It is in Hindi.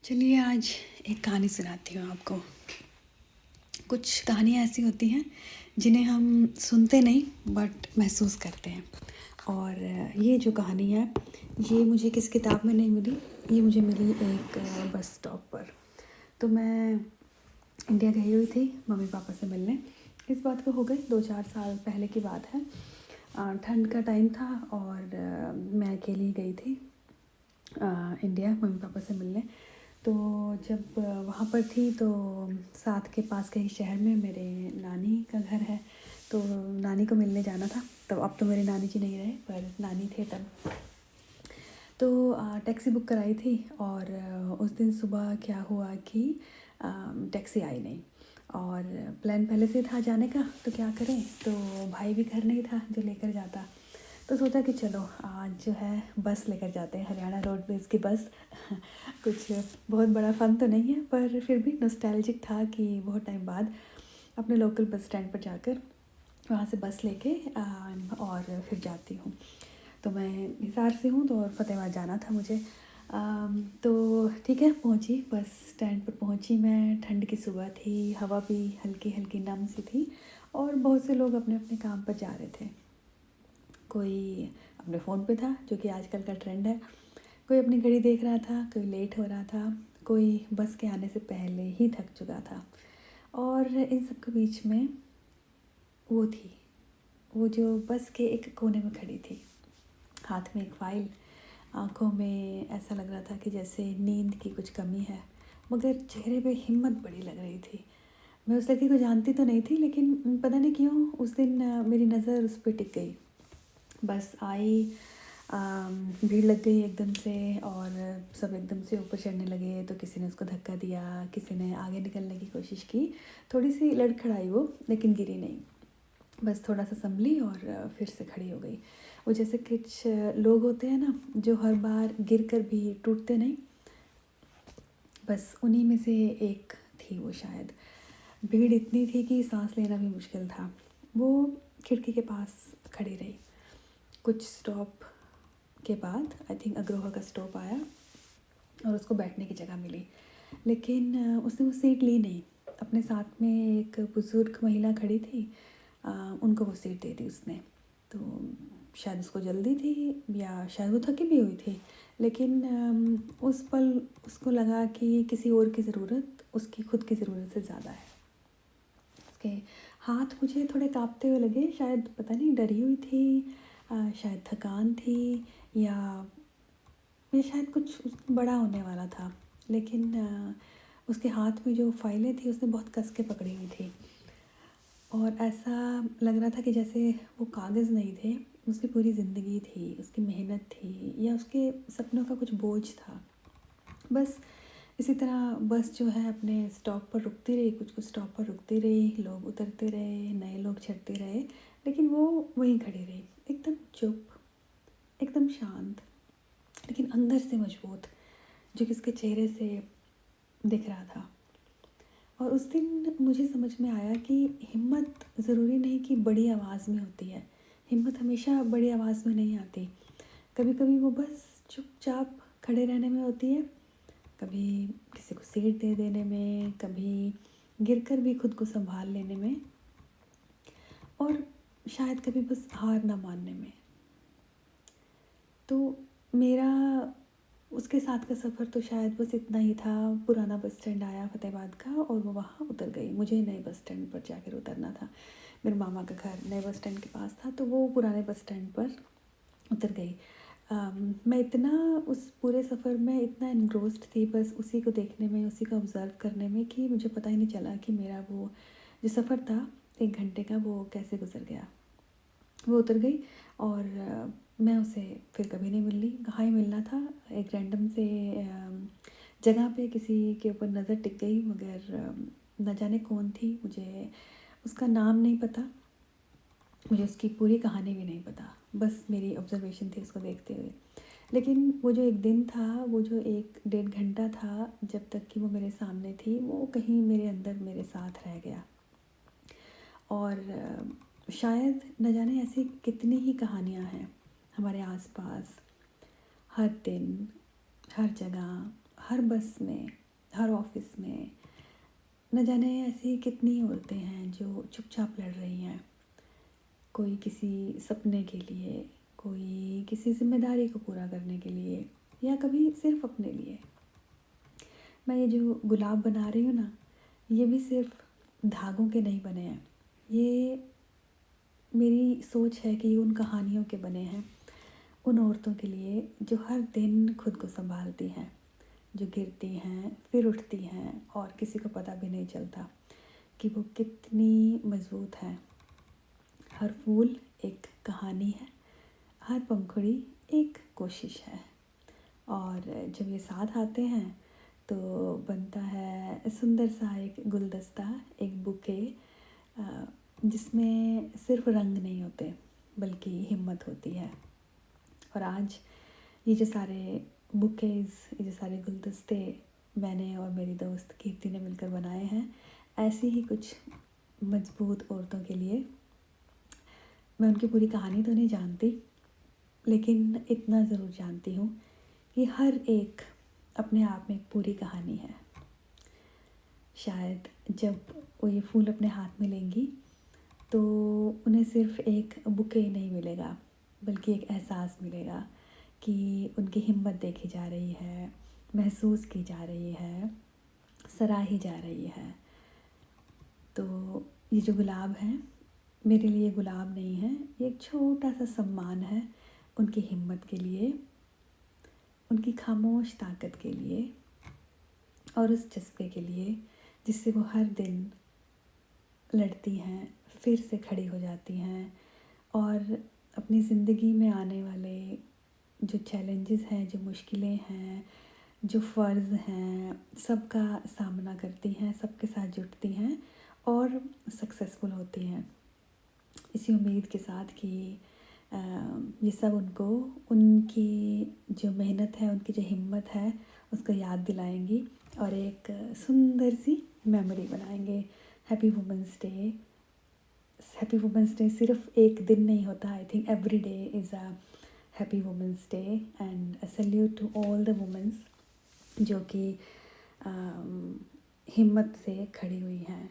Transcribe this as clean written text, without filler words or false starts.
चलिए आज एक कहानी सुनाती हूँ आपको। कुछ कहानियाँ ऐसी होती हैं जिन्हें हम सुनते नहीं बट महसूस करते हैं। और ये जो कहानी है ये मुझे किस किताब में नहीं मिली, ये मुझे मिली एक बस स्टॉप पर। तो मैं इंडिया गई हुई थी मम्मी पापा से मिलने। इस बात को हो गए 2-4 साल पहले की बात है। ठंड का टाइम था और मैं अकेली गई थी इंडिया मम्मी पापा से मिलने। तो जब वहाँ पर थी तो साथ के पास के ही शहर में मेरे नानी का घर है, तो नानी को मिलने जाना था। तो अब तो मेरे नानी जी नहीं रहे पर नानी थे तब। तो टैक्सी बुक कराई थी और उस दिन सुबह क्या हुआ कि टैक्सी आई नहीं और प्लान पहले से था जाने का, तो क्या करें, तो भाई भी घर नहीं था जो लेकर जाता। तो सोचा कि चलो आज जो है बस लेकर जाते हैं, हरियाणा रोडवेज़ की बस। कुछ बहुत बड़ा फ़न तो नहीं है पर फिर भी नॉस्टैल्जिक था कि बहुत टाइम बाद अपने लोकल बस स्टैंड पर जाकर वहाँ से बस लेके और फिर जाती हूँ। तो मैं हिसार से हूँ तो और फतेहाबाद जाना था मुझे। तो ठीक है, पहुँची बस स्टैंड पर पहुँची मैं। ठंड की सुबह थी, हवा भी हल्की हल्की नम सी थी और बहुत से लोग अपने अपने काम पर जा रहे थे। कोई अपने फ़ोन पे था जो कि आजकल का ट्रेंड है, कोई अपनी घड़ी देख रहा था, कोई लेट हो रहा था, कोई बस के आने से पहले ही थक चुका था। और इन सब के बीच में वो थी, वो जो बस के एक कोने में खड़ी थी, हाथ में एक फ़ाइल, आँखों में ऐसा लग रहा था कि जैसे नींद की कुछ कमी है, मगर चेहरे पे हिम्मत बड़ी लग रही थी। मैं उस लड़की को जानती तो नहीं थी लेकिन पता नहीं क्यों उस दिन मेरी नज़र उस पे टिक गई। बस आई, भीड़ लग गई एकदम से और सब एकदम से ऊपर चढ़ने लगे। तो किसी ने उसको धक्का दिया, किसी ने आगे निकलने की कोशिश की, थोड़ी सी लड़खड़ाई वो, लेकिन गिरी नहीं। बस थोड़ा सा संभली और फिर से खड़ी हो गई। वो जैसे कुछ लोग होते हैं ना जो हर बार गिर कर भी टूटते नहीं, बस उन्हीं में से एक थी वो शायद। भीड़ इतनी थी कि सांस लेना भी मुश्किल था। वो खिड़की के पास खड़ी रही। कुछ स्टॉप के बाद आई थिंक अग्रोहा का स्टॉप आया और उसको बैठने की जगह मिली, लेकिन उसने वो सीट ली नहीं। अपने साथ में एक बुज़ुर्ग महिला खड़ी थी, उनको वो सीट दे दी उसने। तो शायद उसको जल्दी थी या शायद वो थकी भी हुई थी, लेकिन उस पल उसको लगा कि किसी और की ज़रूरत उसकी खुद की ज़रूरत से ज़्यादा है। उसके हाथ मुझे थोड़े काँपते हुए लगे, शायद पता नहीं डरी हुई थी, शायद थकान थी या शायद कुछ बड़ा होने वाला था। लेकिन उसके हाथ में जो फाइलें थी उसने बहुत कस के पकड़ी हुई थी और ऐसा लग रहा था कि जैसे वो कागज़ नहीं थे, उसकी पूरी ज़िंदगी थी, उसकी मेहनत थी या उसके सपनों का कुछ बोझ था। बस इसी तरह बस जो है अपने स्टॉप पर रुकती रही, कुछ कुछ स्टॉप पर रुकती रही, लोग उतरते रहे, नए लोग चढ़ते रहे, लेकिन वो वहीं खड़ी रही, एकदम चुप, एकदम शांत, लेकिन अंदर से मजबूत, जो कि उसके चेहरे से दिख रहा था। और उस दिन मुझे समझ में आया कि हिम्मत ज़रूरी नहीं कि बड़ी आवाज़ में होती है। हिम्मत हमेशा बड़ी आवाज़ में नहीं आती। कभी कभी वो बस चुपचाप खड़े रहने में होती है, कभी किसी को सीट दे देने में, कभी गिरकर भी खुद को संभाल लेने में, और शायद कभी बस हार ना मानने में। तो मेरा उसके साथ का सफ़र तो शायद बस इतना ही था। पुराना बस स्टैंड आया फतेहाबाद का और वो वहाँ उतर गई। मुझे नए बस स्टैंड पर जाकर उतरना था। मेरे मामा का घर नए बस स्टैंड के पास था, तो वो पुराने बस स्टैंड पर उतर गई। मैं इतना उस पूरे सफ़र में इतना इनग्रोस्ड थी बस उसी को देखने में, उसी को ऑब्ज़र्व करने में, कि मुझे पता ही नहीं चला कि मेरा वो जो सफ़र था 1 घंटे का वो कैसे गुज़र गया। वो उतर गई और मैं उसे फिर कभी नहीं मिली। कहाँ ही मिलना था, एक रैंडम से जगह पे किसी के ऊपर नज़र टिक गई, मगर न जाने कौन थी, मुझे उसका नाम नहीं पता, मुझे उसकी पूरी कहानी भी नहीं पता, बस मेरी ऑब्ज़र्वेशन थी उसको देखते हुए। लेकिन वो जो एक दिन था, वो जो 1-1.5 घंटा था जब तक कि वो मेरे सामने थी, वो कहीं मेरे अंदर मेरे साथ रह गया। और शायद न जाने ऐसी कितनी ही कहानियाँ हैं हमारे आसपास, हर दिन, हर जगह, हर बस में, हर ऑफिस में न जाने ऐसी कितनी औरतें हैं जो चुपचाप लड़ रही हैं, कोई किसी सपने के लिए, कोई किसी जिम्मेदारी को पूरा करने के लिए, या कभी सिर्फ अपने लिए। मैं ये जो गुलाब बना रही हूँ ना, ये भी सिर्फ धागों के नहीं बने हैं। ये मेरी सोच है कि ये उन कहानियों के बने हैं, उन औरतों के लिए जो हर दिन खुद को संभालती हैं, जो गिरती हैं फिर उठती हैं और किसी को पता भी नहीं चलता कि वो कितनी मज़बूत हैं। हर फूल एक कहानी है, हर पंखुड़ी एक कोशिश है, और जब ये साथ आते हैं तो बनता है सुंदर सा एक गुलदस्ता, एक बुके, जिसमें सिर्फ रंग नहीं होते बल्कि हिम्मत होती है। और आज ये जो सारे बुकेज़, ये जो सारे गुलदस्ते मैंने और मेरी दोस्त कीर्ति ने मिलकर बनाए हैं, ऐसी ही कुछ मजबूत औरतों के लिए। मैं उनकी पूरी कहानी तो नहीं जानती, लेकिन इतना ज़रूर जानती हूँ कि हर एक अपने आप में एक पूरी कहानी है। शायद जब वो ये फूल अपने हाथ में लेंगी तो उन्हें सिर्फ एक बुके नहीं मिलेगा, बल्कि एक एहसास मिलेगा कि उनकी हिम्मत देखी जा रही है, महसूस की जा रही है, सराही जा रही है। तो ये जो गुलाब है, मेरे लिए गुलाब नहीं है, ये एक छोटा सा सम्मान है उनकी हिम्मत के लिए, उनकी खामोश ताकत के लिए, और उस जज्बे के लिए जिससे वो हर दिन लड़ती हैं, फिर से खड़ी हो जाती हैं, और अपनी ज़िंदगी में आने वाले जो चैलेंजेस हैं, जो मुश्किलें हैं, जो फ़र्ज़ हैं, सबका सामना करती हैं, सबके साथ जुटती हैं और सक्सेसफुल होती हैं, इसी उम्मीद के साथ कि ये सब उनको उनकी जो मेहनत है, उनकी जो हिम्मत है, उसको याद दिलाएंगी और एक सुंदर सी मेमोरी बनाएंगे। Happy women's day. Happy women's day सिर्फ एक दिन नहीं होता, I think every day is a happy women's day, and salute to all the womens जो कि हिम्मत से खड़ी हुई हैं।